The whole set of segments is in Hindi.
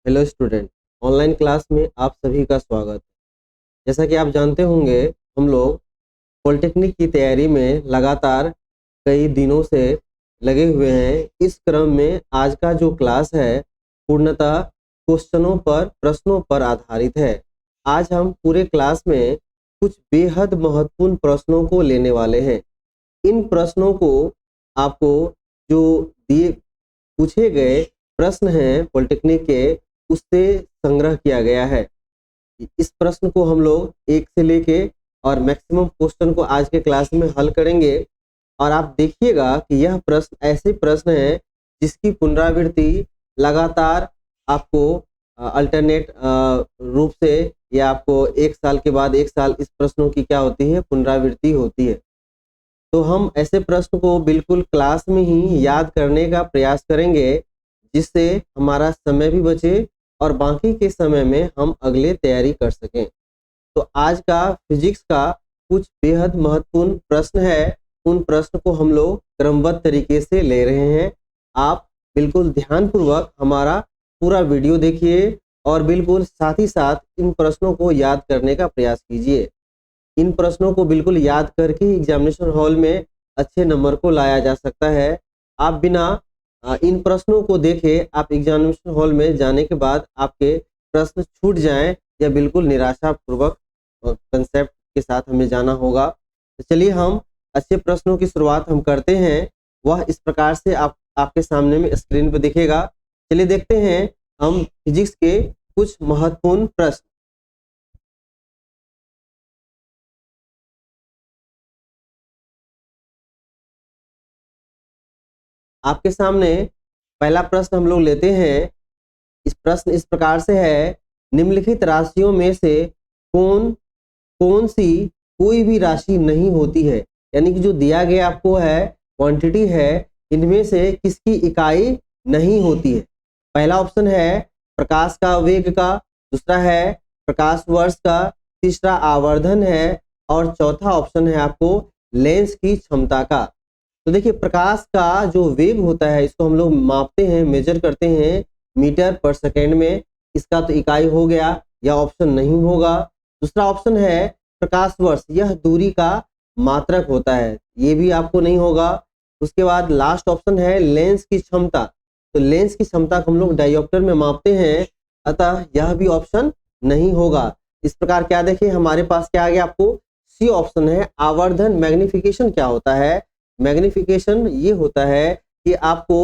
हेलो स्टूडेंट, ऑनलाइन क्लास में आप सभी का स्वागत है। जैसा कि आप जानते होंगे, हम लोग पॉलिटेक्निक की तैयारी में लगातार कई दिनों से लगे हुए हैं। इस क्रम में आज का जो क्लास है पूर्णतः प्रश्नों पर आधारित है। आज हम पूरे क्लास में कुछ बेहद महत्वपूर्ण प्रश्नों को लेने वाले हैं। इन प्रश्नों को आपको जो दिए पूछे गए प्रश्न हैं पॉलिटेक्निक के, उससे संग्रह किया गया है। इस प्रश्न को हम लोग एक से लेके और मैक्सिमम क्वेश्चन को आज के क्लास में हल करेंगे। और आप देखिएगा कि यह प्रश्न ऐसे प्रश्न हैं जिसकी पुनरावृत्ति लगातार आपको अल्टरनेट रूप से या आपको एक साल के बाद एक साल इस प्रश्नों की क्या होती है, पुनरावृत्ति होती है। तो हम ऐसे प्रश्न को बिल्कुल क्लास में ही याद करने का प्रयास करेंगे, जिससे हमारा समय भी बचे और बाकी के समय में हम अगले तैयारी कर सकें। तो आज का फिजिक्स का कुछ बेहद महत्वपूर्ण प्रश्न है। उन प्रश्न को हम लोग क्रमबद्ध तरीके से ले रहे हैं। आप बिल्कुल ध्यानपूर्वक हमारा पूरा वीडियो देखिए और बिल्कुल साथ ही साथ इन प्रश्नों को याद करने का प्रयास कीजिए। इन प्रश्नों को बिल्कुल याद करके एग्जामिनेशन हॉल में अच्छे नंबर को लाया जा सकता है। आप बिना इन प्रश्नों को देखे आप एग्जामिनेशन हॉल में जाने के बाद आपके प्रश्न छूट जाएं या बिल्कुल निराशापूर्वक कंसेप्ट के साथ हमें जाना होगा। तो चलिए हम अच्छे प्रश्नों की शुरुआत हम करते हैं। वह इस प्रकार से आपके सामने में स्क्रीन पर दिखेगा। चलिए देखते हैं हम फिजिक्स के कुछ महत्वपूर्ण प्रश्न। आपके सामने पहला प्रश्न हम लोग लेते हैं। इस प्रश्न इस प्रकार से है, निम्नलिखित राशियों में से कौन कौन सी कोई भी राशि नहीं होती है। यानी कि जो दिया गया आपको है क्वांटिटी है, इनमें से किसकी इकाई नहीं होती है। पहला ऑप्शन है प्रकाश का वेग का, दूसरा है प्रकाश वर्ष का, तीसरा आवर्धन है और चौथा ऑप्शन है आपको लेंस की क्षमता का। तो देखिए, प्रकाश का जो वेग होता है इसको हम लोग मापते हैं, मेजर करते हैं मीटर पर सेकेंड में। इसका तो इकाई हो गया, यह ऑप्शन नहीं होगा। दूसरा ऑप्शन है प्रकाश वर्ष, यह दूरी का मात्रक होता है, ये भी आपको नहीं होगा। उसके बाद लास्ट ऑप्शन है लेंस की क्षमता। तो लेंस की क्षमता को हम लोग डायोप्टर में मापते हैं, अतः यह भी ऑप्शन नहीं होगा। इस प्रकार क्या देखिए हमारे पास क्या आ गया, आपको सी ऑप्शन है आवर्धन। मैग्निफिकेशन क्या होता है? मैग्निफिकेशन ये होता है कि आपको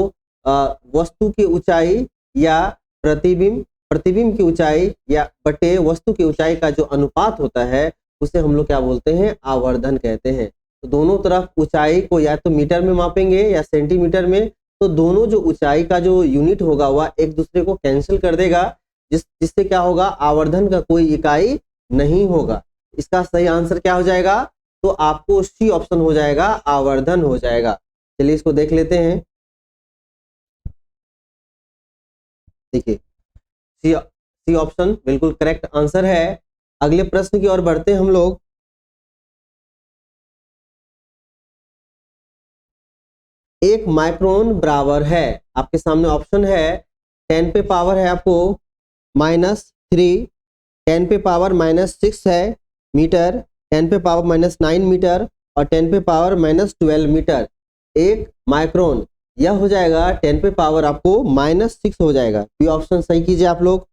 वस्तु की ऊंचाई या प्रतिबिंब की ऊंचाई या बटे वस्तु की ऊंचाई का जो अनुपात होता है उसे हम लोग क्या बोलते हैं, आवर्धन कहते हैं। तो दोनों तरफ ऊंचाई को या तो मीटर में मापेंगे या सेंटीमीटर में, तो दोनों जो ऊंचाई का जो यूनिट होगा वह एक दूसरे को कैंसिल कर देगा, जिससे क्या होगा, आवर्धन का कोई इकाई नहीं होगा। इसका सही आंसर क्या हो जाएगा? तो आपको सी ऑप्शन हो जाएगा, आवर्धन हो जाएगा। चलिए इसको देख लेते हैं। देखिए सी ऑप्शन बिल्कुल करेक्ट आंसर है। अगले प्रश्न की ओर बढ़ते हैं हम लोग। एक माइक्रोन बराबर है, आपके सामने ऑप्शन है 10 पे पावर है आपको -3, 10 पे पावर -6 है मीटर, 10 पे पावर -9 मीटर और 10 पे पावर -12 मीटर। एक माइक्रोन यह हो जाएगा 10 पे पावर आपको -6 हो जाएगा। बी ऑप्शन सही कीजिए आप लोग,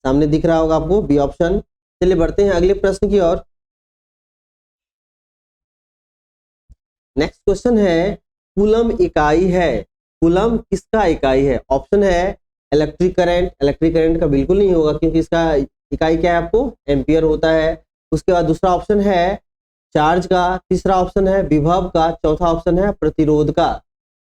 सामने दिख रहा होगा आपको बी ऑप्शन। चलिए बढ़ते हैं अगले प्रश्न की ओर। नेक्स्ट क्वेश्चन है, कूलम इकाई है। कूलम किसका इकाई है? ऑप्शन है इलेक्ट्रिक करंट। इलेक्ट्रिक करंट का बिल्कुल नहीं होगा क्योंकि इसका इकाई क्या है, आपको एम्पियर होता है। उसके बाद दूसरा ऑप्शन है चार्ज का, तीसरा ऑप्शन है विभव का, चौथा ऑप्शन है प्रतिरोध का।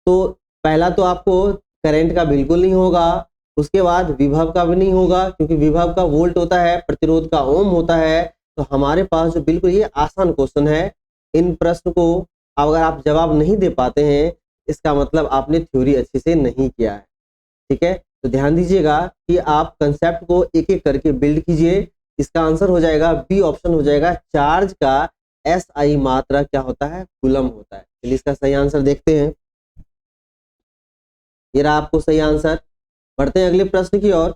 तो पहला तो आपको करंट का बिल्कुल नहीं होगा, उसके बाद विभव का भी नहीं होगा क्योंकि विभव का वोल्ट होता है, प्रतिरोध का ओम होता है। तो हमारे पास जो बिल्कुल ये आसान क्वेश्चन है, इन प्रश्न को अगर आप जवाब नहीं दे पाते हैं इसका मतलब आपने थ्योरी अच्छे से नहीं किया है। ठीक है, तो ध्यान दीजिएगा कि आप कंसेप्ट को एक एक करके बिल्ड कीजिए। इसका आंसर हो जाएगा बी ऑप्शन हो जाएगा, चार्ज का SI मात्रा क्या होता है, कूलम होता है। चलिए इसका सही आंसर देखते हैं। ये रहा आपको सही आंसर। बढ़ते हैं अगले प्रश्न की ओर।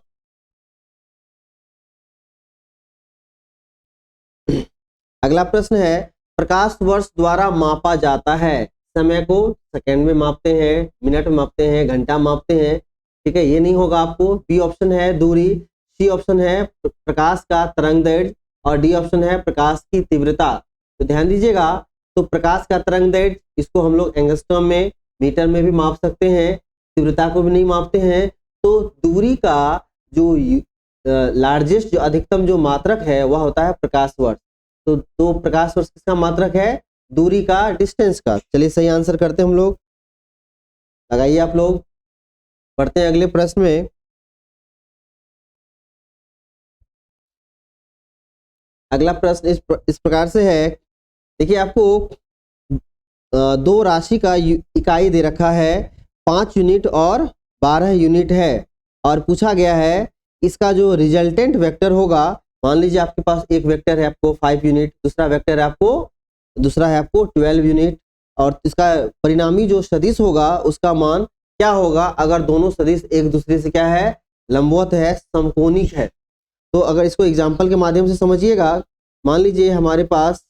अगला प्रश्न है, प्रकाश वर्ष द्वारा मापा जाता है। समय को सेकंड में मापते हैं, मिनट में मापते हैं, घंटा मापते हैं। ठीक है, ये नहीं होगा आपको। बी ऑप्शन है दूरी, सी ऑप्शन है प्रकाश का तरंग दैर्ध्य और डी ऑप्शन है प्रकाश की तीव्रता। तो ध्यान दीजिएगा, तो प्रकाश का तरंग दैर्ध्य इसको हम लोग एंगस्ट्रॉम में, मीटर में भी माप सकते हैं, तीव्रता को भी नहीं मापते हैं। तो दूरी का जो लार्जेस्ट, जो अधिकतम जो मात्रक है वह होता है प्रकाश वर्ष। तो प्रकाश वर्ष किसका मात्रक है? दूरी का, डिस्टेंस का। चलिए सही आंसर करते हैं हम लोग, लगाइए आप लोग। बढ़ते हैं अगले प्रश्न में। अगला प्रश्न इस प्रकार से है, देखिए आपको दो राशि का इकाई दे रखा है, 5 यूनिट और 12 यूनिट है, और पूछा गया है इसका जो रिजल्टेंट वेक्टर होगा। मान लीजिए आपके पास एक वेक्टर है आपको 5 यूनिट, दूसरा वेक्टर है आपको 12 यूनिट, और इसका परिणामी जो सदिश होगा उसका मान क्या होगा अगर दोनों सदिश एक दूसरे से क्या है? लंबवत है, समकोणिक है। तो अगर इसको एग्जाम्पल के माध्यम से समझिएगा, मान लीजिए हमारे पास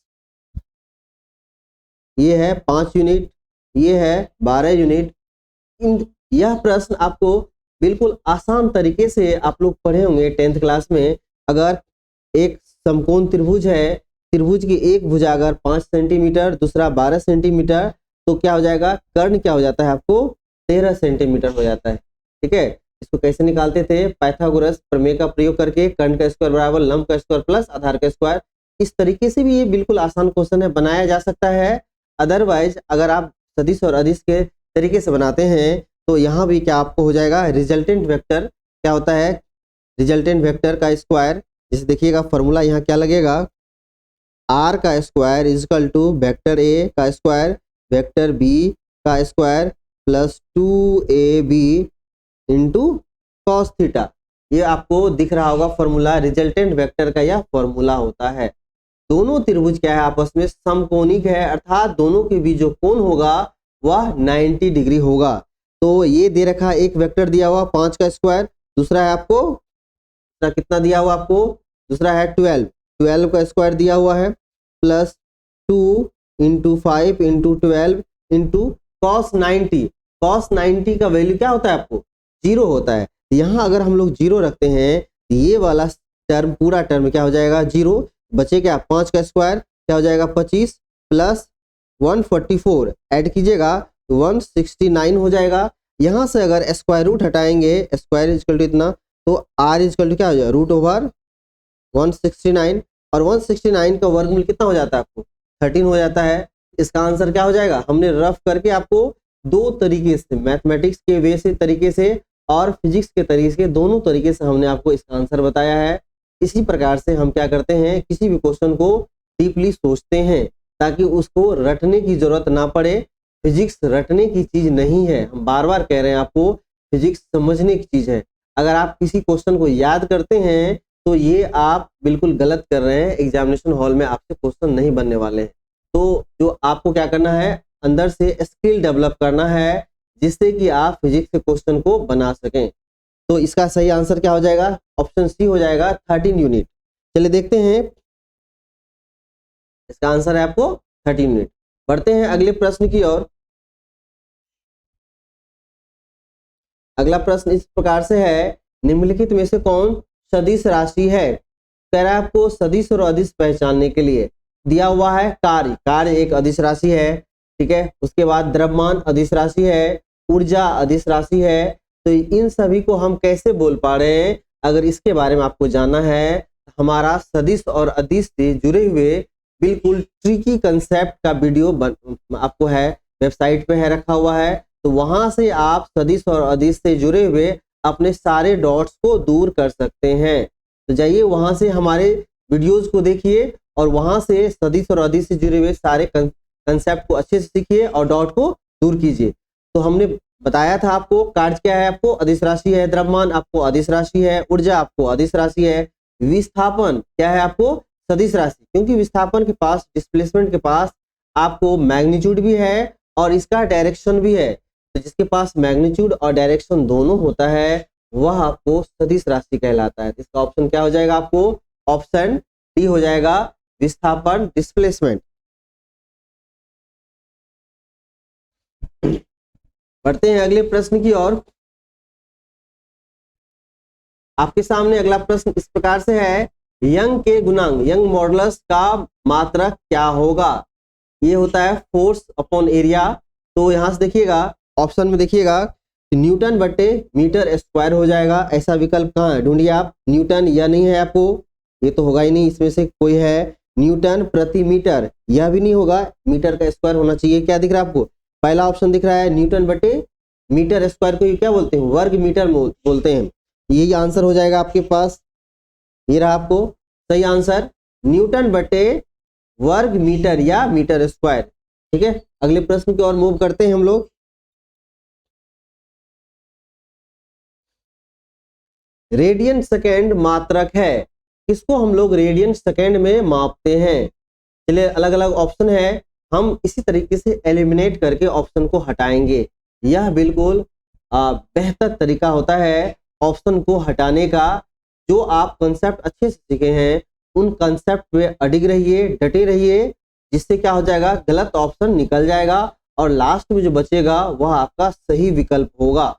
ये है 5 यूनिट, ये है 12 यूनिट। यह प्रश्न आपको बिल्कुल आसान तरीके से आप लोग पढ़े होंगे 10th क्लास में। अगर एक समकोण त्रिभुज है, त्रिभुज की एक भुजा अगर 5 सेंटीमीटर, दूसरा 12 सेंटीमीटर, तो क्या हो जाएगा? कर्ण क्या हो जाता है आपको? 13 सेंटीमीटर हो जाता है। ठीक है, इसको कैसे निकालते थे? पाइथागोरस प्रमेय का प्रयोग करके, कर्ण का स्क्वायर बराबर लंब का स्क्वायर प्लस आधार का स्क्वायर। इस तरीके से भी ये बिल्कुल आसान क्वेश्चन है, बनाया जा सकता है। अदरवाइज अगर आप सदिश और अदिश के तरीके से बनाते हैं तो यहाँ भी क्या आपको हो जाएगा? रिजल्टेंट वेक्टर क्या होता है? रिजल्टेंट वेक्टर का स्क्वायर, जैसे देखिएगा फॉर्मूला यहाँ क्या लगेगा, आर का square is equal to vector A का स्क्वायर वेक्टर बी का square plus 2ab into cos theta. ये आपको दिख रहा होगा फॉर्मूला, रिजल्टेंट वेक्टर का यह फॉर्मूला होता है। दोनों त्रिभुज क्या है? आपस में समकोणिक है, अर्थात दोनों के बीच जो कोण होगा वह 90 डिग्री होगा। तो ये दे रखा है, एक वेक्टर दिया हुआ 5 का स्क्वायर, दूसरा है आपको कितना दिया हुआ आपको? दूसरा है 12 का स्क्वायर दिया हुआ है, plus 2 into 5 into 12 into cos 90। Cos 90 का वैल्यू क्या होता है आपको? 0 होता है। यहाँ अगर हम लोग 0 रखते हैं, ये वाला टर्म, पूरा टर्म क्या हो जाएगा? 0 बचे क्या? 5 का स्क्वायर क्या हो जाएगा? 25 प्लस 144 ऐड कीजिएगा तो 169 हो जाएगा। यहाँ से अगर स्क्वायर रूट हटाएंगे, स्क्वायर इजकल टू इतना, तो आर इजकल टू क्या हो जाएगा? रूट ओवर 169, और 169 का वर्गमूल कितना हो जाता है आपको? 13 हो जाता है। इसका आंसर क्या हो जाएगा? हमने रफ करके आपको दो तरीके से, मैथमेटिक्स के वे से तरीके से और फिजिक्स के तरीके से, दोनों तरीके से हमने आपको इसका आंसर बताया है। इसी प्रकार से हम क्या करते हैं, किसी भी क्वेश्चन को डीपली सोचते हैं ताकि उसको रटने की जरूरत ना पड़े। फिजिक्स रटने की चीज नहीं है, हम बार बार कह रहे हैं आपको, फिजिक्स समझने की चीज है। अगर आप किसी क्वेश्चन को याद करते हैं तो ये आप बिल्कुल गलत कर रहे हैं, एग्जामिनेशन हॉल में आपसे क्वेश्चन नहीं बनने वाले हैं। तो जो आपको क्या करना है, अंदर से स्किल डेवलप करना है जिससे कि आप फिजिक्स के क्वेश्चन को बना सकें। तो इसका सही आंसर क्या हो जाएगा? ऑप्शन सी हो जाएगा, 13 यूनिट। चलिए देखते हैं, इसका आंसर है आपको 13 यूनिट। बढ़ते हैं अगले प्रश्न की ओर। अगला प्रश्न इस प्रकार से है, निम्नलिखित में से कौन सदिश राशि है? कह रहा है आपको सदिश और अदिश पहचानने के लिए दिया हुआ है कार्य एक अदिश राशि है। ठीक है, उसके बाद द्रव्यमान अदिश राशि है, ऊर्जा अदिश राशि है। तो इन सभी को हम कैसे बोल पा रहे हैं? अगर इसके बारे में आपको जानना है, हमारा सदिश और अदिश से जुड़े हुए बिल्कुल ट्रिकी कंसेप्ट का वीडियो आपको है वेबसाइट पे है रखा हुआ है। तो वहां से आप सदिश और अदिश से जुड़े हुए अपने सारे डॉट्स को दूर कर सकते हैं। तो जाइए वहां से हमारे वीडियोस को देखिए और वहां से सदिश और अदिश से जुड़े हुए सारे कंसेप्ट को अच्छे से सीखिए और डॉट को दूर कीजिए। तो हमने बताया था आपको कार्य क्या है, आपको अदिश राशि है, द्रव्यमान आपको अदिश राशि है, ऊर्जा आपको अदिश राशि है, विस्थापन क्या है आपको सदिश राशि, क्योंकि विस्थापन के पास, डिस्प्लेसमेंट के पास आपको मैग्नीट्यूड भी है और इसका डायरेक्शन भी है। तो जिसके पास मैग्नीट्यूड और डायरेक्शन दोनों होता है वह आपको सदिश राशि कहलाता है। तो इसका ऑप्शन क्या हो जाएगा आपको? ऑप्शन डी हो जाएगा, विस्थापन, डिस्प्लेसमेंट। बढ़ते हैं अगले प्रश्न की ओर। आपके सामने अगला प्रश्न इस प्रकार से है, यंग के गुणांक, यंग मॉडुलस का मात्रक क्या होगा? ये होता है फोर्स अपॉन एरिया। तो यहां से देखिएगा, ऑप्शन में देखिएगा, न्यूटन बटे मीटर स्क्वायर हो जाएगा। ऐसा विकल्प कहाँ है? ढूंढिए आप। न्यूटन यह नहीं है आपको, ये तो होगा ही नहीं, इसमें से कोई है। न्यूटन प्रति मीटर, यह भी नहीं होगा, मीटर का स्क्वायर होना चाहिए। क्या दिख रहा है आपको? पहला ऑप्शन दिख रहा है, न्यूटन बटे मीटर स्क्वायर को क्या बोलते हैं? वर्ग मीटर बोलते हैं। यही आंसर हो जाएगा आपके पास। ये रहा आपको सही आंसर, न्यूटन बटे वर्ग मीटर या मीटर स्क्वायर। ठीक है, अगले प्रश्न की ओर मूव करते हैं हम लोग। रेडियन सेकेंड मात्रक है, किसको हम लोग रेडियन सेकेंड में मापते हैं? चलिए, अलग अलग ऑप्शन है, हम इसी तरीके से एलिमिनेट करके ऑप्शन को हटाएंगे। यह बिल्कुल बेहतर तरीका होता है ऑप्शन को हटाने का। जो आप कंसेप्ट अच्छे से सीखे हैं, उन कंसेप्ट पे अडिग रहिए, डटे रहिए, जिससे क्या हो जाएगा? गलत ऑप्शन निकल जाएगा और लास्ट में जो बचेगा वह आपका सही विकल्प होगा।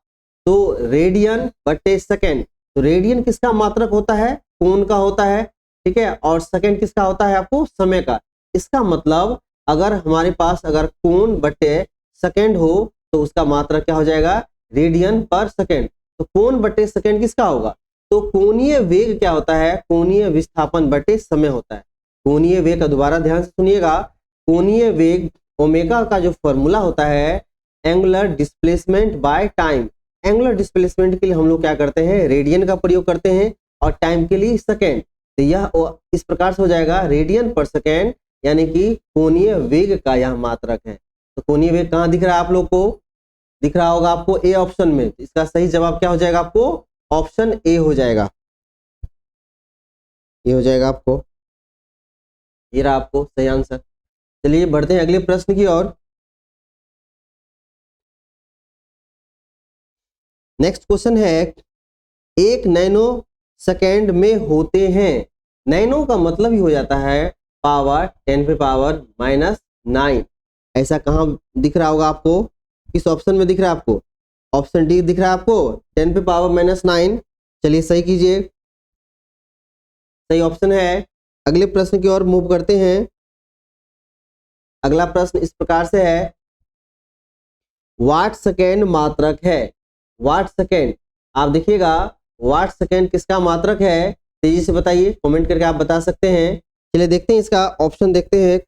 तो रेडियन बटे सेकेंड, तो रेडियन किसका मात्रक होता है? कोण का होता है। ठीक है, और सेकेंड किसका होता है आपको? समय का। इसका मतलब अगर हमारे पास अगर कोण बटे सेकेंड हो तो उसका मात्रक क्या हो जाएगा? रेडियन पर सेकेंड। तो कोण बटे सेकेंड किसका होगा? तो कोणीय वेग क्या होता है? कोणीय विस्थापन बटे समय होता है। कोणीय वेग का दोबारा ध्यान से सुनिएगा, कोणीय वेग ओमेगा का जो फॉर्मूला होता है, angular displacement by time. Angular displacement के लिए हम लोग क्या करते हैं? रेडियन का प्रयोग करते हैं, और टाइम के लिए सेकेंड। तो यह इस प्रकार से हो जाएगा, रेडियन पर सेकेंड, यानी कि कोणीय वेग का यह मात्रक है। तो कोणीय वेग कहाँ दिख रहा है आप लोग को? दिख रहा होगा आपको ए ऑप्शन में। इसका सही जवाब क्या हो जाएगा आपको? ऑप्शन ए हो जाएगा। ये हो जाएगा आपको, ये रहा आपको सही आंसर। चलिए बढ़ते हैं अगले प्रश्न की ओर। नेक्स्ट क्वेश्चन है, एक नैनो सेकेंड में होते हैं। नैनो का मतलब ही हो जाता है पावर 10 पे पावर -9। ऐसा कहाँ दिख रहा होगा आपको? किस ऑप्शन में दिख रहा है आपको? ऑप्शन डी दिख रहा है आपको, 10 पे पावर -9। चलिए सही कीजिए, सही ऑप्शन है। अगले प्रश्न की ओर मूव करते हैं। अगला प्रश्न इस प्रकार से है, वाट सेकेंड मात्रक है। वाट सेकेंड, आप देखिएगा, वाट सेकेंड किसका मात्रक है? तेजी से बताइए, कमेंट करके आप बता सकते हैं। चलिए देखते हैं इसका ऑप्शन, देखते हैं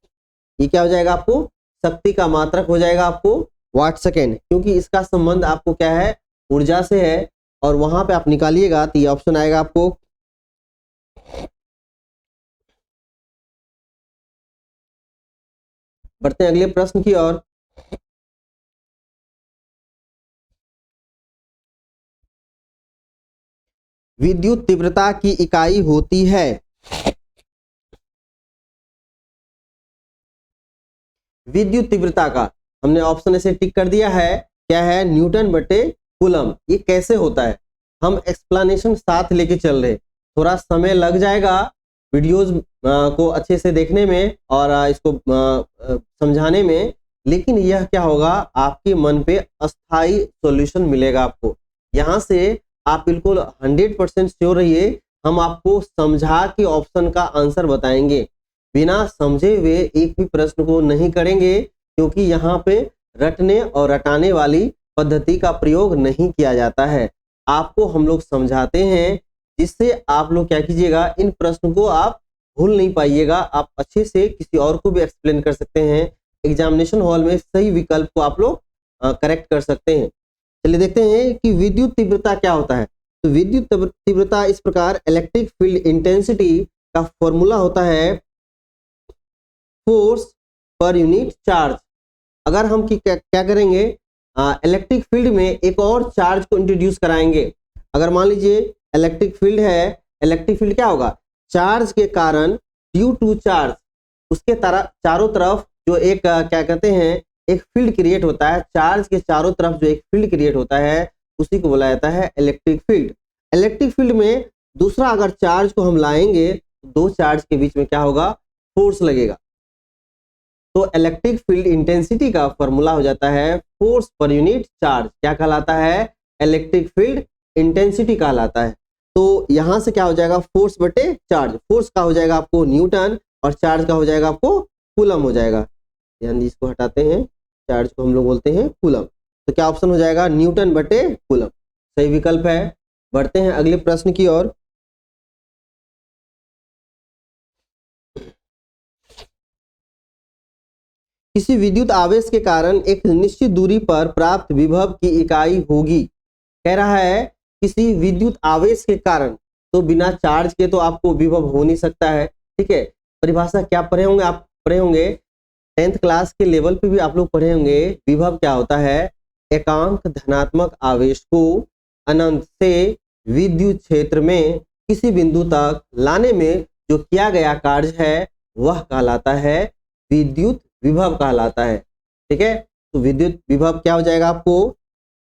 ये क्या हो जाएगा आपको? शक्ति का मात्रक हो जाएगा आपको वाट सेकेंड, क्योंकि इसका संबंध आपको क्या है? ऊर्जा से है, और वहां पे आप निकालिएगा तो ये ऑप्शन आएगा आपको। बढ़ते हैं अगले प्रश्न की ओर। विद्युत तीव्रता की इकाई होती है। विद्युत तीव्रता का हमने ऑप्शन ऐसे टिक कर दिया है, क्या है? न्यूटन बटे कूलम। ये कैसे होता है? हम एक्सप्लेनेशन साथ लेके चल रहे, थोड़ा समय लग जाएगा वीडियोस को अच्छे से देखने में और इसको समझाने में, लेकिन यह क्या होगा? आपके मन पे अस्थाई सॉल्यूशन मिलेगा आपको। यहाँ से आप बिल्कुल 100% श्योर रहिए, हम आपको समझा के ऑप्शन का आंसर बताएंगे, बिना समझे हुए एक भी प्रश्न को नहीं करेंगे, क्योंकि यहाँ पे रटने और रटाने वाली पद्धति का प्रयोग नहीं किया जाता है। आपको हम लोग समझाते हैं, जिससे आप लोग क्या कीजिएगा? इन प्रश्न को आप भूल नहीं पाइएगा, आप अच्छे से किसी और को भी एक्सप्लेन कर सकते हैं। एग्जामिनेशन हॉल में सही विकल्प को आप लोग करेक्ट कर सकते हैं। चलिए देखते हैं कि विद्युत तीव्रता क्या होता है। तो विद्युत तीव्रता इस प्रकार, इलेक्ट्रिक फील्ड इंटेंसिटी का फॉर्मूला होता है फोर्स पर यूनिट चार्ज। अगर हम क्या करेंगे? इलेक्ट्रिक फील्ड में एक और चार्ज को इंट्रोड्यूस कराएंगे। अगर मान लीजिए इलेक्ट्रिक फील्ड है, इलेक्ट्रिक फील्ड क्या होगा? चार्ज के कारण, ड्यू टू चार्ज, उसके चारों तरफ जो एक क्या कहते हैं, एक फील्ड क्रिएट होता है। चार्ज के चारों तरफ जो एक फील्ड क्रिएट होता है, उसी को बोला जाता है इलेक्ट्रिक फील्ड। इलेक्ट्रिक फील्ड में दूसरा अगर चार्ज को हम लाएंगे तो दो चार्ज के बीच में क्या होगा, फोर्स लगेगा। तो इलेक्ट्रिक फील्ड इंटेंसिटी का फॉर्मूला हो जाता है फोर्स पर यूनिट चार्ज। क्या कहलाता है, इलेक्ट्रिक फील्ड इंटेंसिटी कहलाता है। तो यहां से क्या हो जाएगा, फोर्स बटे चार्ज। फोर्स का हो जाएगा आपको न्यूटन और चार्ज का हो जाएगा आपको कूलम हो जाएगा। यानी इसको हटाते हैं, चार्ज को हम लोग बोलते हैं कूलम। तो क्या ऑप्शन हो जाएगा, न्यूटन बटे कूलम सही विकल्प है। बढ़ते हैं अगले प्रश्न की ओर। किसी विद्युत आवेश के कारण एक निश्चित दूरी पर प्राप्त विभव की इकाई होगी। कह रहा है किसी विद्युत आवेश के कारण, तो बिना चार्ज के तो आपको विभव हो नहीं सकता है। ठीक है, परिभाषा क्या पढ़े होंगे, आप पढ़े होंगे 10th क्लास के लेवल पे भी आप लोग पढ़े होंगे। विभव क्या होता है, एकांक धनात्मक आवेश को अनंत से विद्युत क्षेत्र में किसी बिंदु तक लाने में जो किया गया कार्य है वह कहलाता है विद्युत विभव कहलाता है। ठीक है, तो विद्युत विभव क्या हो जाएगा आपको,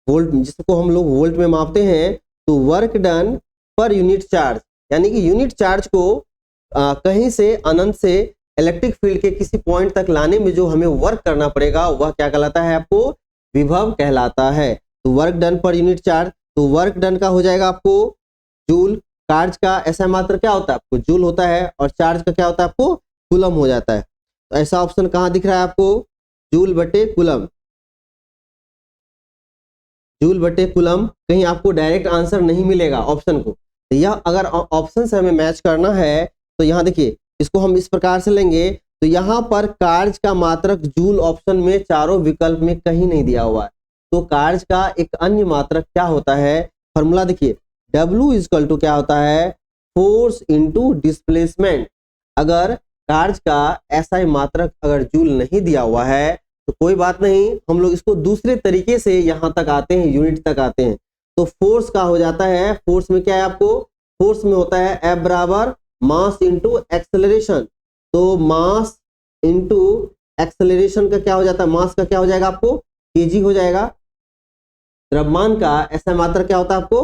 वोल्ट, जिसको हम लोग वोल्ट में मापते हैं, तो work done per unit charge, यानी कि यूनिट चार्ज को कहीं से अनंत से इलेक्ट्रिक फील्ड के किसी पॉइंट तक लाने में जो हमें वर्क करना पड़ेगा वह क्या कहलाता है, आपको विभव कहलाता है। तो work done per unit charge, तो वर्क डन का हो जाएगा आपको जूल, चार्ज का ऐसा मात्र क्या होता है आपको जूल होता है, और चार्ज का क्या होता है आपको कूलम हो जाता है। तो ऐसा ऑप्शन कहाँ दिख रहा है आपको, जूल बटे कूलम। जूल बटे कूलम, कहीं आपको डायरेक्ट आंसर नहीं मिलेगा ऑप्शन को। तो यह अगर ऑप्शन से हमें मैच करना है तो यहाँ देखिए, इसको हम इस प्रकार से लेंगे, तो यहाँ पर कार्य का मात्रक जूल ऑप्शन में चारों विकल्प में कहीं नहीं दिया हुआ है। तो कार्य का एक अन्य मात्रक क्या होता है, फॉर्मूला देखिए, W इक्वल टू क्या होता है, फोर्स इंटू डिस्प्लेसमेंट। अगर कार्य का ऐसा ही मात्रक अगर जूल नहीं दिया हुआ है तो कोई बात नहीं, हम लोग इसको दूसरे तरीके से यहाँ तक आते हैं, यूनिट तक आते हैं। तो फोर्स का हो जाता है, फोर्स में क्या है आपको, फोर्स में होता है F बराबर मास इंटू एक्सेलरेशन। तो मास इंटू एक्सेलरेशन का क्या हो जाता है, मास का क्या हो जाएगा आपको kg हो जाएगा। द्रव्यमान का ऐसा मात्रक क्या होता है आपको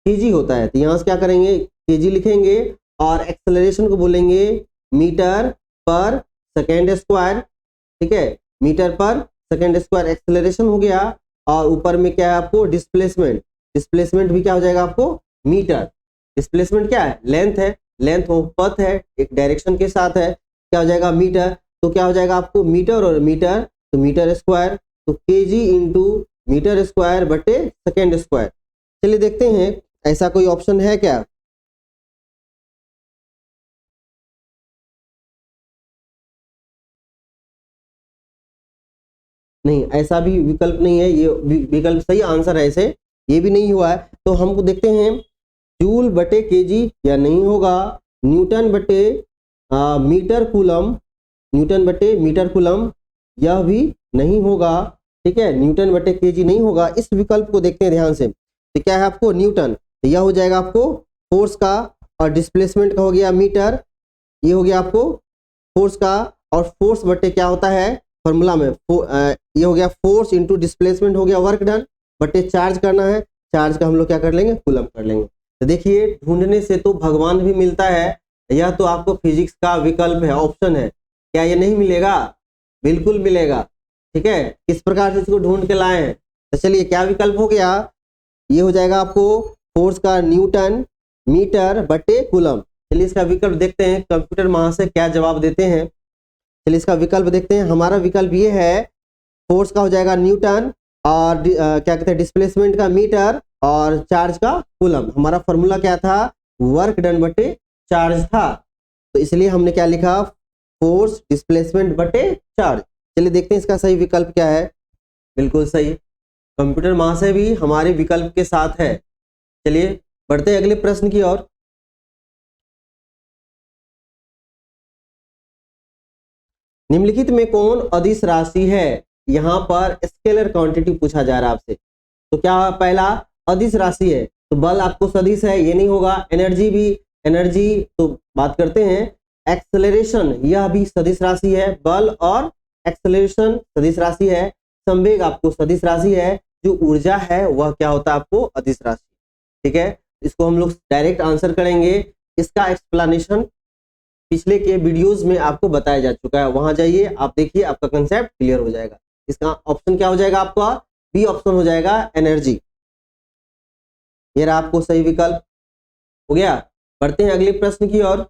kg होता है। तो यहाँ से क्या करेंगे, kg लिखेंगे और एक्सेलरेशन को बोलेंगे मीटर पर सेकेंड स्क्वायर। ठीक है, मीटर पर सेकेंड स्क्वायर एक्सेलरेशन हो गया, और ऊपर में क्या है आपको डिस्प्लेसमेंट। डिस्प्लेसमेंट भी क्या हो जाएगा आपको मीटर। डिस्प्लेसमेंट क्या है, लेंथ है, लेंथ वो पथ है, एक डायरेक्शन के साथ है, क्या हो जाएगा मीटर। तो क्या हो जाएगा आपको मीटर और मीटर, तो मीटर स्क्वायर, तो kg इंटू मीटर स्क्वायर बटे सेकेंड स्क्वायर। चलिए देखते हैं ऐसा कोई ऑप्शन है क्या। नहीं, ऐसा भी विकल्प नहीं है, ये विकल्प सही आंसर है, ऐसे ये भी नहीं हुआ है। तो हमको देखते हैं जूल बटे केजी या नहीं होगा, न्यूटन बटे मीटर कूलम, न्यूटन बटे मीटर कूलम यह भी नहीं होगा। ठीक है, न्यूटन बटे केजी नहीं होगा। इस विकल्प को देखते हैं ध्यान से, तो क्या है आपको न्यूटन, तो यह हो जाएगा आपको फोर्स का, और डिस्प्लेसमेंट का हो गया मीटर, ये हो गया आपको फोर्स का, और फोर्स बटे क्या होता है फॉर्मूला में ये हो गया फोर्स इंटू डिस्प्लेसमेंट हो गया वर्क डन, बटे चार्ज करना है, चार्ज का हम लोग क्या कर लेंगे कूलम कर लेंगे। तो देखिए ढूंढने से तो भगवान भी मिलता है, यह तो आपको फिजिक्स का विकल्प है, ऑप्शन है, क्या ये नहीं मिलेगा, बिल्कुल मिलेगा। ठीक है, किस प्रकार से इसको ढूंढ के लाए हैं, तो चलिए क्या विकल्प हो गया, ये हो जाएगा आपको फोर्स का न्यूटन मीटर बटे कूलम। चलिए इसका विकल्प देखते हैं कंप्यूटर वहां से क्या जवाब देते हैं। चलिए इसका विकल्प देखते हैं, हमारा विकल्प ये है फोर्स का हो जाएगा न्यूटन, और क्या कहते हैं डिस्प्लेसमेंट का मीटर, और चार्ज का कूलम। हमारा फॉर्मूला क्या था, वर्क डन बटे चार्ज था, तो इसलिए हमने क्या लिखा फोर्स डिस्प्लेसमेंट बटे चार्ज। चलिए देखते हैं इसका सही विकल्प क्या है। बिल्कुल सही, कंप्यूटर महाशय भी हमारे विकल्प के साथ है। चलिए बढ़ते हैं अगले प्रश्न की ओर। निम्नलिखित में कौन अदिश राशि है, यहाँ पर स्केलर क्वांटिटी पूछा जा रहा है आपसे, तो क्या पहला अदिश राशि है, तो बल आपको सदिश है, ये नहीं होगा। एनर्जी भी, एनर्जी तो बात करते हैं, एक्सेलरेशन यह भी सदिश राशि है, बल और एक्सेलरेशन सदिश राशि है, संवेग आपको सदिश राशि है, जो ऊर्जा है वह क्या होता है आपको अदिश राशि। ठीक है, इसको हम लोग डायरेक्ट आंसर करेंगे। इसका एक्सप्लेनेशन पिछले के वीडियोस में आपको बताया जा चुका है, वहां जाइए आप देखिए, आपका कंसेप्ट क्लियर हो जाएगा। इसका ऑप्शन क्या हो जाएगा आपका, बी ऑप्शन हो जाएगा एनर्जी। ये रहा आपको सही विकल्प हो गया। बढ़ते हैं अगले प्रश्न की ओर।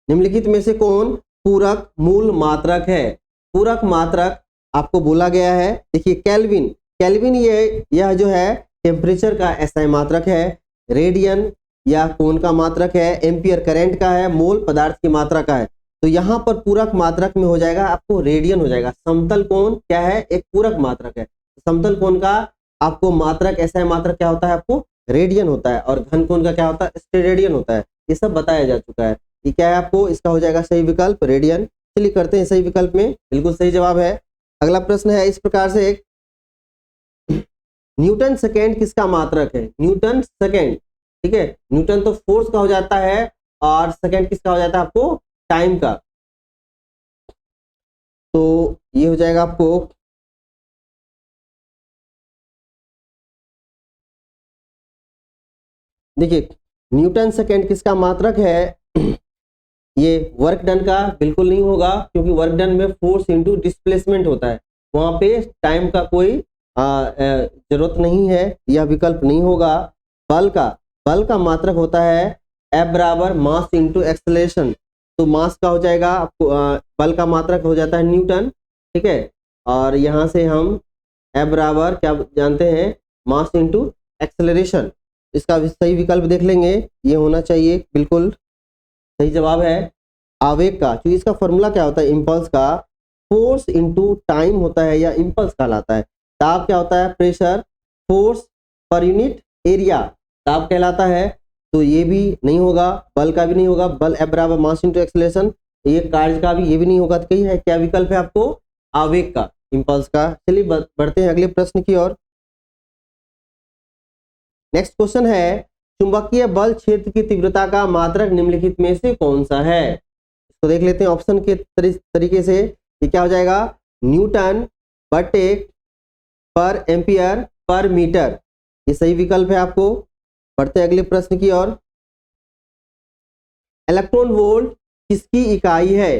निम्नलिखित में से कौन पूरक मूल मात्रक है। पूरक मात्रक आपको बोला गया है, देखिए केल्विन। केल्विन यह जो है टेम्परेचर का एसआई मात्रक है। रेडियन या कोण का मात्रक है। एम्पियर करंट का है। मोल पदार्थ की मात्रा का है। तो यहाँ पर पूरक मात्रक में हो जाएगा आपको रेडियन हो जाएगा। समतल कोण क्या है, एक पूरक मात्रक है। समतल कोण का आपको मात्रक एसआई मात्रक क्या होता है, आपको रेडियन होता है। और घन कोण का क्या होता है, स्टेरेडियन होता है। ये सब बताया जा चुका है। ये क्या है आपको, इसका हो जाएगा सही विकल्प रेडियन। चलिए करते हैं सही विकल्प में, बिल्कुल सही जवाब है। अगला प्रश्न है इस प्रकार से, एक न्यूटन सेकेंड किसका मात्रक है। न्यूटन सेकेंड, ठीक है, न्यूटन तो फोर्स का हो जाता है और सेकेंड किसका हो जाता है आपको, टाइम का। तो ये हो जाएगा आपको देखिए न्यूटन सेकेंड किसका मात्रक है। ये वर्क डन का बिल्कुल नहीं होगा, क्योंकि वर्क डन में फोर्स इंटू डिस्प्लेसमेंट होता है, वहां पे टाइम का कोई जरूरत नहीं है, यह विकल्प नहीं होगा। बल का मात्रक होता है F बराबर मास इंटू एक्सेलरेशन। तो मास का हो जाएगा आपको, बल का मात्रक हो जाता है न्यूटन, ठीक है। और यहाँ से हम F बराबर क्या जानते हैं, मास इंटू एक्सेलरेशन। इसका सही विकल्प देख लेंगे, ये होना चाहिए, बिल्कुल सही जवाब है। आवेग का, क्योंकि इसका फॉर्मूला क्या होता है, इम्पल्स का फोर्स इंटू टाइम होता है, या इम्पल्स कहलाता है। दाब क्या होता है, pressure, force per unit area, दाब कहलाता है। तो ये भी नहीं होगा, बल का भी नहीं होगा, बल F बराबर मास इंटू एक्सेलरेशन। ये कार्य का भी ये भी नहीं होगा। तो कही है क्या विकल्प है आपको, आवेग का, इम्पल्स का। चलिए बढ़ते हैं अगले प्रश्न की ओर। नेक्स्ट क्वेश्चन है, चुंबकीय बल क्षेत्र की तीव्रता का मात्रक निम्नलिखित में से कौन सा है। इसको देख लेते हैं ऑप्शन के तरीके से। ये क्या हो जाएगा, न्यूटन बटे पर एम्पियर पर मीटर, ये सही विकल्प है आपको। बढ़ते हैं अगले प्रश्न की ओर। इलेक्ट्रॉन वोल्ट किसकी इकाई है।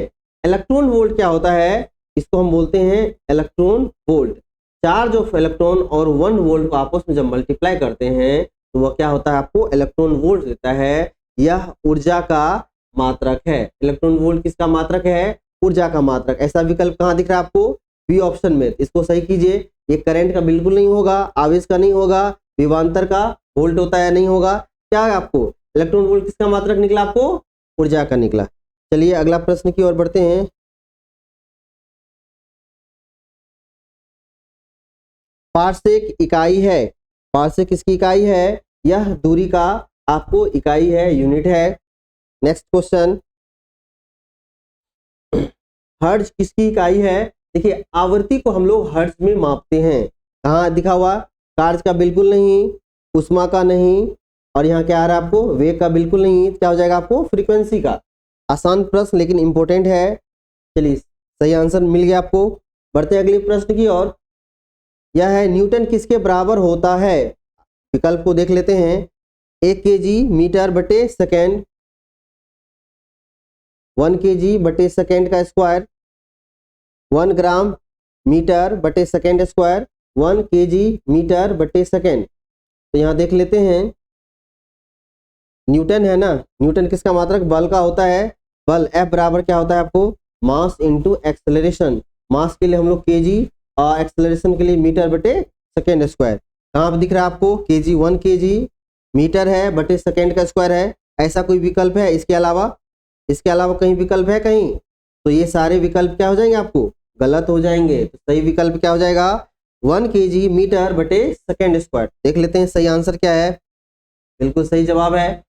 इलेक्ट्रॉन वोल्ट क्या होता है, इसको हम बोलते हैं electron volt. Charge of electron और 1 वोल्ट को आपस में जब मल्टीप्लाई करते हैं तो वह क्या होता है, आपको इलेक्ट्रॉन वोल्ट देता है। यह ऊर्जा का मात्रक है। इलेक्ट्रॉन वोल्ट किसका मात्रक है, ऊर्जा का मात्रक। ऐसा विकल्प कहाँ दिख रहा है आपको, बी ऑप्शन में। इसको सही कीजिए। ये करंट का बिल्कुल नहीं होगा, आवेश का नहीं होगा, विभवांतर का वोल्ट होता है नहीं होगा। क्या है आपको, इलेक्ट्रॉन वोल्ट किसका मात्रक निकला, आपको ऊर्जा का निकला। चलिए अगला प्रश्न की ओर बढ़ते हैं। पार्सेक इकाई है, पार्सेक किसकी इकाई है, यह दूरी का आपको इकाई है, यूनिट है। नेक्स्ट क्वेश्चन, हर्ट्ज किसकी इकाई है। देखिए आवृत्ति को हम लोग हर्ट्ज में मापते हैं। कहाँ दिखा हुआ, चार्ज का बिल्कुल नहीं, उष्मा का नहीं, और यहाँ क्या आ रहा है आपको, वेग का बिल्कुल नहीं। क्या हो जाएगा आपको, फ्रीक्वेंसी का। आसान प्रश्न लेकिन इंपॉर्टेंट है। चलिए सही आंसर मिल गया आपको। बढ़ते अगले प्रश्न की ओर। यह है, न्यूटन किसके बराबर होता है। विकल्प को देख लेते हैं। 1 kg मीटर बटे सेकेंड, 1 kg बटे सेकेंड का स्क्वायर, 1 ग्राम मीटर बटे सेकेंड स्क्वायर, 1 kg मीटर बटे सेकेंड। तो यहाँ देख लेते हैं, न्यूटन है ना, न्यूटन किसका मात्रक, बल का होता है। बल F बराबर क्या होता है आपको, मास इंटू एक्सेलरेशन। मास के लिए हम लोग kg और एक्सेलरेशन के लिए मीटर बटे सेकेंड स्क्वायर। कहाँ पर दिख रहा है आपको, kg 1 kg मीटर है बटे सेकेंड का स्क्वायर है। ऐसा कोई विकल्प है इसके अलावा, इसके अलावा कहीं विकल्प है कहीं, तो ये सारे विकल्प क्या हो जाएंगे आपको, गलत हो जाएंगे। तो सही विकल्प क्या हो जाएगा, 1 kg मीटर बटे सेकेंड स्क्वायर। देख लेते हैं सही आंसर क्या है, बिल्कुल सही जवाब है।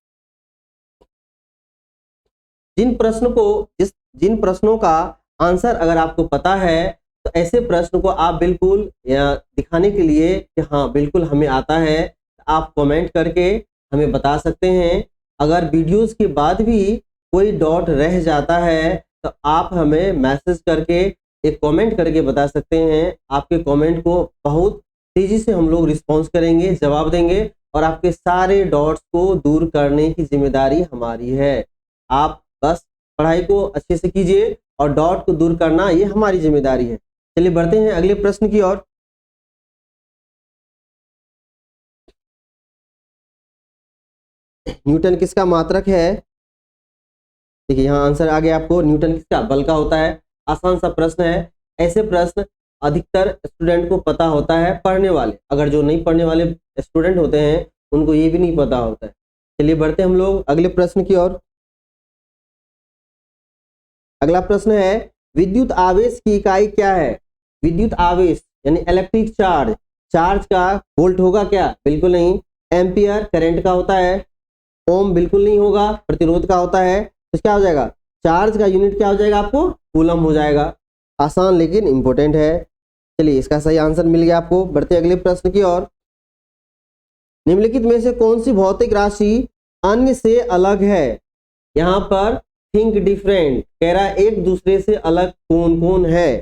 जिन प्रश्नों का आंसर अगर आपको पता है, तो ऐसे प्रश्न को आप बिल्कुल दिखाने के लिए कि हाँ बिल्कुल हमें आता है, आप कमेंट करके हमें बता सकते हैं। अगर वीडियोस के बाद भी कोई डाउट रह जाता है तो आप हमें मैसेज करके एक कमेंट करके बता सकते हैं। आपके कमेंट को बहुत तेजी से हम लोग रिस्पॉन्स करेंगे, जवाब देंगे और आपके सारे डाउट्स को दूर करने की जिम्मेदारी हमारी है। आप बस पढ़ाई को अच्छे से कीजिए और डाउट को दूर करना ये हमारी जिम्मेदारी है। चलिए बढ़ते हैं अगले प्रश्न की ओर। न्यूटन किसका मात्रक है? देखिए यहाँ आंसर आ गया आपको। न्यूटन किसका? बल का होता है। आसान सा प्रश्न है। ऐसे प्रश्न अधिकतर स्टूडेंट को पता होता है, पढ़ने वाले। अगर जो नहीं पढ़ने वाले स्टूडेंट होते हैं उनको ये भी नहीं पता होता है। चलिए बढ़ते हम लोग अगले प्रश्न की ओर। अगला प्रश्न है विद्युत आवेश की इकाई क्या है? विद्युत आवेश यानी इलेक्ट्रिक चार्ज, चार्ज का वोल्ट होगा क्या? बिल्कुल नहीं। एम्पियर करंट का होता है। ओम बिल्कुल नहीं होगा, प्रतिरोध का होता है। तो क्या हो जाएगा? चार्ज का यूनिट क्या हो जाएगा आपको? कूलम हो जाएगा। आसान लेकिन इंपॉर्टेंट है। चलिए इसका सही आंसर मिल गया आपको। बढ़ते अगले प्रश्न की ओर। निम्नलिखित में से कौन सी भौतिक राशि अन्य से अलग है? यहाँ पर थिंक डिफरेंट कह रहा है, एक दूसरे से अलग कौन कौन है?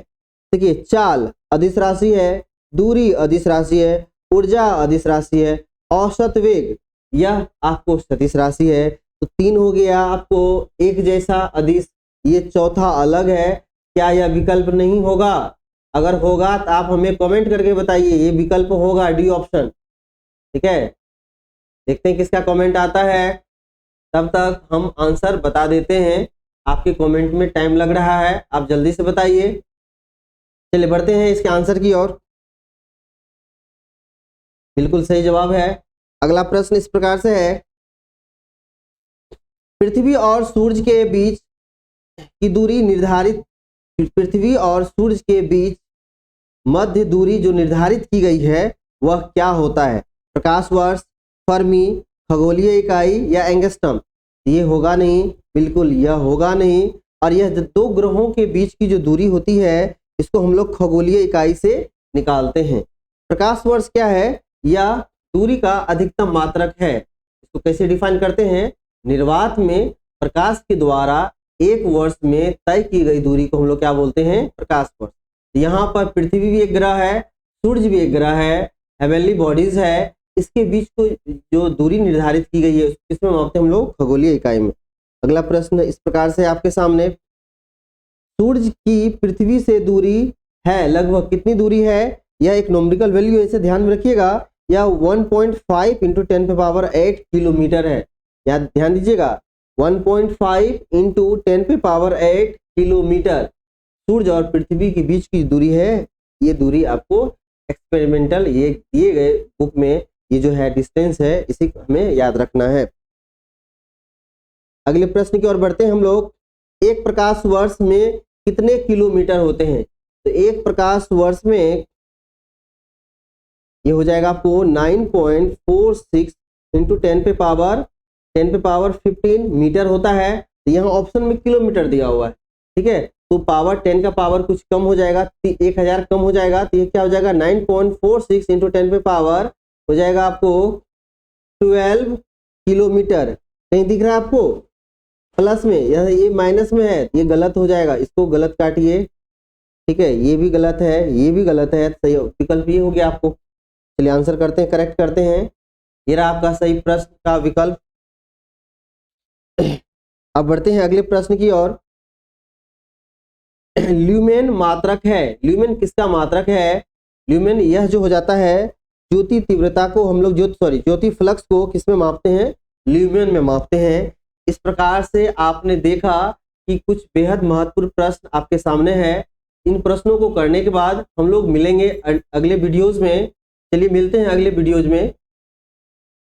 देखिए चाल अदिश राशि है, दूरी अदिश राशि है, ऊर्जा अदिश राशि है, औसत वेग यह आपको सदिश राशि है। तो 3 हो गया आपको एक जैसा अदिश, ये चौथा अलग है। क्या यह विकल्प नहीं होगा? अगर होगा तो आप हमें कमेंट करके बताइए। ये विकल्प होगा, डी ऑप्शन। ठीक है, देखते हैं किसका कमेंट आता है। तब तक हम आंसर बता देते हैं। आपके कमेंट में टाइम लग रहा है, आप जल्दी से बताइए। चलिए बढ़ते हैं इसके आंसर की ओर। बिल्कुल सही जवाब है। अगला प्रश्न इस प्रकार से है, पृथ्वी और सूरज के बीच की दूरी निर्धारित, पृथ्वी और सूरज के बीच मध्य दूरी जो निर्धारित की गई है वह क्या होता है? प्रकाश वर्ष, फर्मी, खगोलीय इकाई या एंगस्ट्रम? ये होगा नहीं, बिल्कुल यह होगा नहीं। और यह 2 ग्रहों के बीच की जो दूरी होती है इसको हम लोग खगोलीय इकाई से निकालते हैं। प्रकाश वर्ष क्या है? यह दूरी का अधिकतम मात्रक है। इसको कैसे डिफाइन करते हैं? निर्वात में प्रकाश के द्वारा एक वर्ष में तय की गई दूरी को हम लोग क्या बोलते हैं? प्रकाश वर्ष। यहाँ पर पृथ्वी भी एक ग्रह है, सूर्य भी एक ग्रह है, हेवनली बॉडीज है, इसके बीच को जो दूरी निर्धारित की गई है इसमें मापते हम लोग खगोलीय इकाई में। अगला प्रश्न इस प्रकार से आपके सामने, सूर्य की पृथ्वी से दूरी है लगभग कितनी दूरी है? यह एक न्यूमेरिकल वैल्यू है, इसे ध्यान में रखिएगा। यह 1.5 × 10⁸ किलोमीटर है। या ध्यान दीजिएगा 1.5 × 10⁸ किलोमीटर सूर्य और पृथ्वी के बीच की दूरी है। ये दूरी आपको एक्सपेरिमेंटल ये दिए गए बुक में ये जो है डिस्टेंस है, इसी को हमें याद रखना है। अगले प्रश्न की ओर बढ़ते हैं हम लोग। एक प्रकाश वर्ष में कितने किलोमीटर होते हैं? तो एक प्रकाश वर्ष में ये हो जाएगा आपको 9.46 × 10⁻15 मीटर होता है। तो यहाँ ऑप्शन में किलोमीटर दिया हुआ है, ठीक है। तो पावर 10 का पावर कुछ कम हो जाएगा, 1000 कम हो जाएगा। तो ये क्या हो जाएगा? 9.46 × 10⁻, हो जाएगा आपको 12 किलोमीटर। कहीं दिख रहा है आपको प्लस में? ये माइनस में है, ये गलत हो जाएगा, इसको गलत काटिए। ठीक है, ये भी गलत है, ये भी गलत है। सही विकल्प ये हो गया आपको। चलिए आंसर करते हैं, करेक्ट करते हैं। ये रहा आपका सही प्रश्न का विकल्प। अब बढ़ते हैं अगले प्रश्न की ओर। ल्यूमेन मात्रक है। ल्यूमेन किसका मात्रक है? ल्यूमेन यह जो हो जाता है ज्योति तीव्रता को हम लोग ज्योति फ्लक्स को किसमें मापते हैं? ल्यूमेन में मापते हैं। इस प्रकार से आपने देखा कि कुछ बेहद महत्वपूर्ण प्रश्न आपके सामने है। इन प्रश्नों को करने के बाद हम लोग मिलेंगे अगले वीडियोज में। चलिए मिलते हैं अगले वीडियोज में।